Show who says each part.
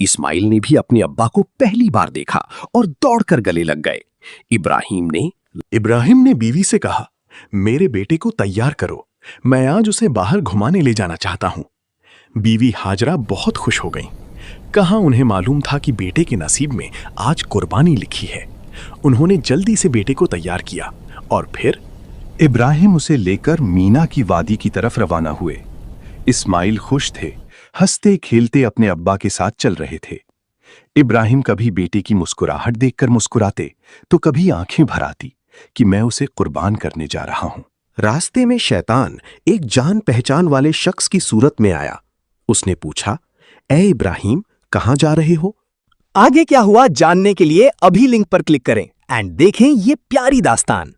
Speaker 1: इस्माइल ने भी अपने अब्बा को पहली बार देखा और दौड़कर गले लग गए।
Speaker 2: इब्राहिम ने बीवी से कहा, मेरे बेटे को तैयार करो, मैं आज उसे बाहर घुमाने ले जाना चाहता हूं। बीवी हाजरा बहुत खुश हो गईं। कहाँ उन्हें मालूम था कि बेटे के नसीब में आज कुर्बानी लिखी है। उन्होंने जल्दी से बेटे को तैयार किया और फिर
Speaker 3: इब्राहिम उसे लेकर मीना की वादी की तरफ रवाना हुए। इस्माइल खुश थे, हंसते खेलते अपने अब्बा के साथ चल रहे थे। इब्राहिम कभी बेटे की मुस्कुराहट देखकर मुस्कुराते तो कभी आंखें भर आती कि मैं उसे कुर्बान करने जा रहा हूं।
Speaker 1: रास्ते में शैतान एक जान पहचान वाले शख्स की सूरत में आया। उसने पूछा, ए इब्राहिम, कहां जा रहे हो?
Speaker 4: आगे क्या हुआ जानने के लिए अभी लिंक पर क्लिक करें एंड देखें ये प्यारी दास्तान।